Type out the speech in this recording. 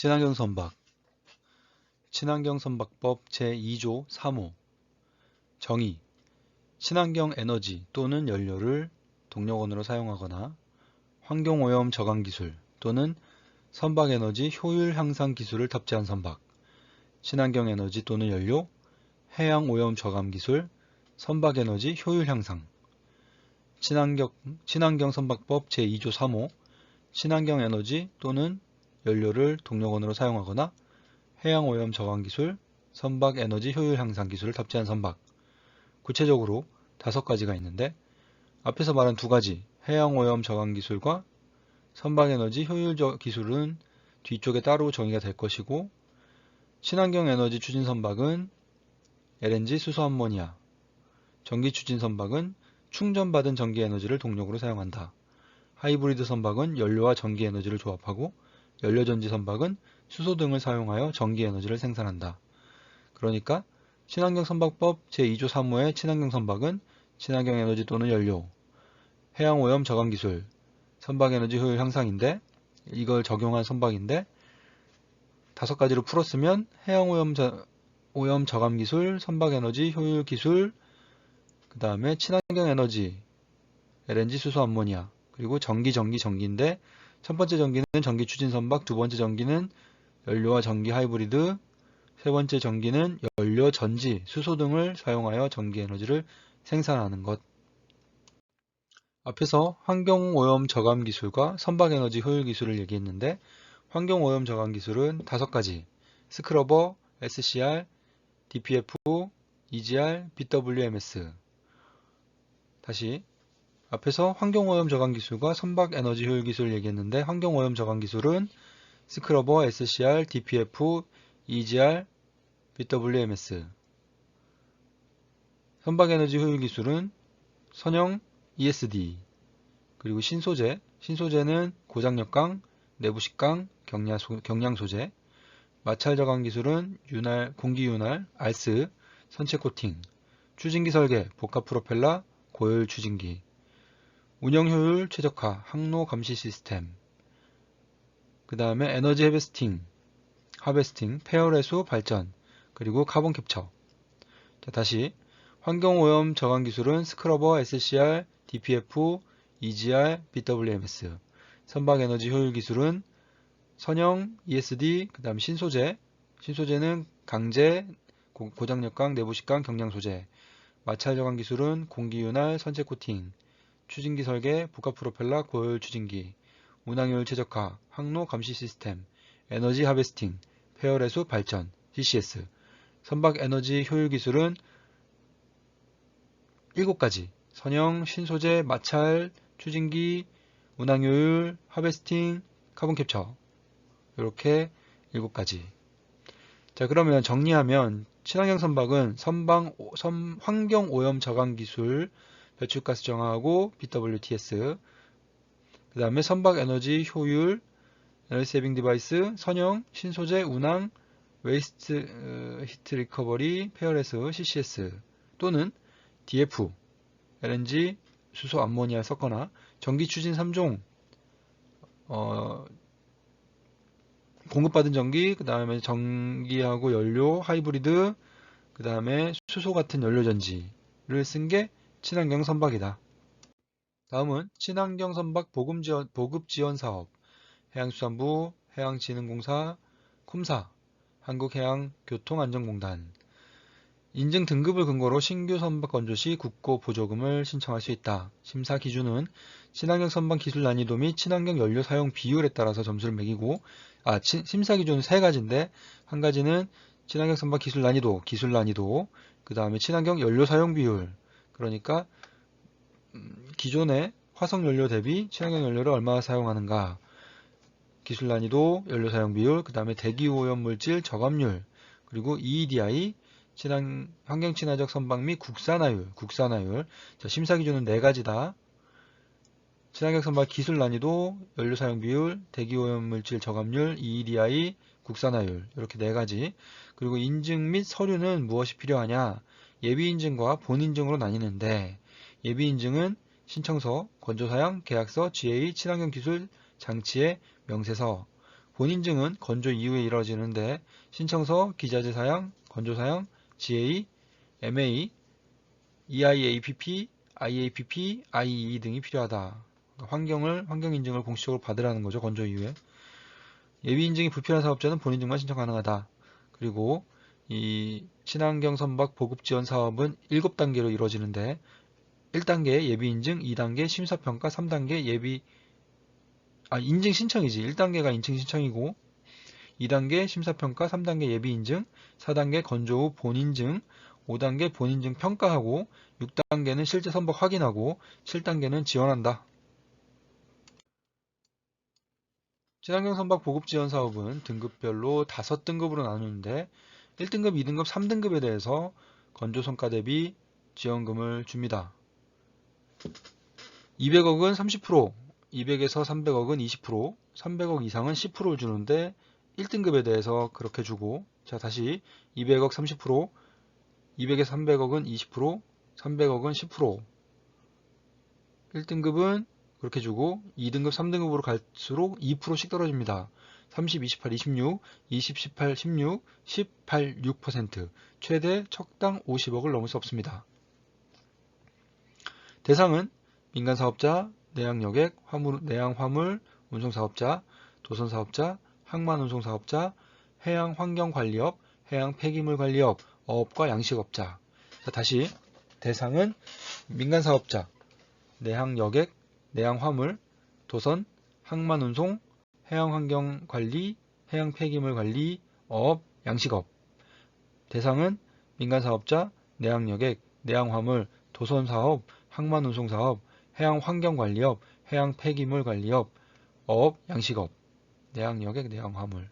친환경 선박 친환경 선박법 제2조 3호 정의 친환경 에너지 또는 연료를 동력원으로 사용하거나 환경오염 저감 기술 또는 선박 에너지 효율 향상 기술을 탑재한 선박 친환경 에너지 또는 연료 해양 오염 저감 기술 선박 에너지 효율 향상 친환경 선박법 제2조 3호 친환경 에너지 또는 연료를 동력원으로 사용하거나 해양오염 저감 기술, 선박 에너지 효율 향상 기술을 탑재한 선박. 구체적으로 5가지가 있는데 앞에서 말한 2가지 해양오염 저감 기술과 선박 에너지 효율 기술은 뒤쪽에 따로 정의가 될 것이고 친환경 에너지 추진 선박은 LNG 수소암모니아, 전기 추진 선박은 충전받은 전기 에너지를 동력으로 사용한다. 하이브리드 선박은 연료와 전기 에너지를 조합하고 연료전지 선박은 수소 등을 사용하여 전기 에너지를 생산한다. 그러니까 친환경 선박법 제2조 3호의 친환경 선박은 친환경 에너지 또는 연료, 해양오염 저감 기술, 선박 에너지 효율 향상인데 이걸 적용한 선박인데 5가지로 풀었으면 해양오염 저감 기술, 선박 에너지 효율 기술, 그 다음에 친환경 에너지, LNG 수소 암모니아, 그리고 전기인데 첫 번째 전기는 전기 추진 선박, 두 번째 전기는 연료와 전기 하이브리드, 세 번째 전기는 연료, 전지, 수소 등을 사용하여 전기 에너지를 생산하는 것. 앞에서 환경오염 저감 기술과 선박 에너지 효율 기술을 얘기했는데 환경오염 저감 기술은 5가지 스크러버, SCR, DPF, EGR, BWMS. 다시 앞에서 환경오염 저감 기술과 선박 에너지 효율 기술을 얘기했는데 환경오염 저감 기술은 스크러버, SCR, DPF, EGR, BWMS. 선박 에너지 효율 기술은 선형, ESD, 그리고 신소재는 고장력강, 내부식강, 경량 소재. 마찰 저감 기술은 공기 윤활, 알스, 선체 코팅. 추진기 설계, 복합 프로펠러, 고효율 추진기. 운영 효율 최적화, 항로 감시 시스템. 그 다음에 에너지 하베스팅, 폐열해수 발전, 그리고 카본 캡처. 자, 다시 환경오염 저감 기술은 스크러버, SCR, DPF, EGR, BWMS. 선박 에너지 효율 기술은 선형, ESD, 그 다음 신소재는 강제, 고장력강, 내부식강, 경량 소재. 마찰 저감 기술은 공기 윤활, 선체 코팅. 추진기 설계, 복합 프로펠러, 고효율 추진기. 운항효율 최적화, 항로 감시 시스템. 에너지 하베스팅, 폐열해수 발전, CCS. 선박 에너지 효율 기술은 7가지 선형, 신소재, 마찰, 추진기, 운항효율, 하베스팅, 카본 캡처. 이렇게 7가지. 자, 그러면 정리하면 친환경 선박은 환경오염 저감 기술, 배출가스 정화하고 BWTS, 그 다음에 선박 에너지 효율, 에너지 세이빙 디바이스, 선형, 신소재, 운항, 웨이스트 히트 리커버리, 페어레스, CCS 또는 DF, LNG, 수소 암모니아 섞거나 전기 추진 3종, 공급받은 전기, 그 다음에 전기하고 연료, 하이브리드, 그 다음에 수소 같은 연료전지를 쓴 게 친환경 선박이다. 다음은 친환경 선박 보급 지원 사업, 해양수산부, 해양진흥공사, 콤사, 한국해양교통안전공단. 인증 등급을 근거로 신규 선박 건조 시 국고 보조금을 신청할 수 있다. 심사 기준은 친환경 선박 기술 난이도 및 친환경 연료 사용 비율에 따라서 점수를 매기고, 심사 기준은 3가지인데, 한 가지는 친환경 선박 기술 난이도, 그 다음에 친환경 연료 사용 비율. 그러니까 기존의 화석 연료 대비 친환경 연료를 얼마나 사용하는가, 기술 난이도, 연료 사용 비율, 그 다음에 대기오염 물질 저감률, 그리고 EEDI, 환경 친화적 선박 및 국산화율. 자, 심사 기준은 4가지다. 친환경 선박 기술 난이도, 연료 사용 비율, 대기오염 물질 저감률, EEDI, 국산화율. 이렇게 4가지. 그리고 인증 및 서류는 무엇이 필요하냐? 예비 인증과 본 인증으로 나뉘는데, 예비 인증은 신청서, 건조사양, 계약서, GA, 친환경 기술 장치의 명세서. 본인증은 건조 이후에 이루어지는데 신청서, 기자재 사양, 건조 사양, GA, MA, EIAPP, IAPP, IEE 등이 필요하다. 환경 인증을 공식적으로 받으라는 거죠. 건조 이후에. 예비 인증이 불필요한 사업자는 본인증만 신청 가능하다. 그리고 이 친환경 선박 보급 지원 사업은 7단계로 이루어지는데 1단계 예비 인증, 2단계 심사평가, 3단계 인증 신청이지. 1단계가 인증 신청이고 2단계 심사평가, 3단계 예비 인증, 4단계 건조 후 본인증, 5단계 본인증 평가하고 6단계는 실제 선박 확인하고 7단계는 지원한다. 친환경 선박 보급 지원 사업은 등급별로 5등급으로 나누는데 1등급, 2등급, 3등급에 대해서 건조 성과 대비 지원금을 줍니다. 200억은 30%, 200에서 300억은 20%, 300억 이상은 10%를 주는데 1등급에 대해서 그렇게 주고, 자 다시 200억 30%, 200에서 300억은 20%, 300억은 10%, 1등급은 그렇게 주고 2등급, 3등급으로 갈수록 2%씩 떨어집니다. 30, 28, 26, 20, 18, 16, 18, 6%, 최대 척당 50억을 넘을 수 없습니다. 대상은 민간사업자, 내양여객, 내양화물 운송사업자, 도선사업자, 항만운송사업자, 해양환경관리업, 해양폐기물관리업, 어업과 양식업자. 자, 다시 대상은 민간사업자, 내항여객, 내항화물, 도선, 항만운송, 해양환경관리, 해양폐기물관리, 어업, 양식업. 대상은 민간사업자, 내항여객, 내항화물, 도선사업, 항만운송사업, 해양환경관리업, 해양폐기물관리업, 어업, 양식업. 내항여객, 내항화물.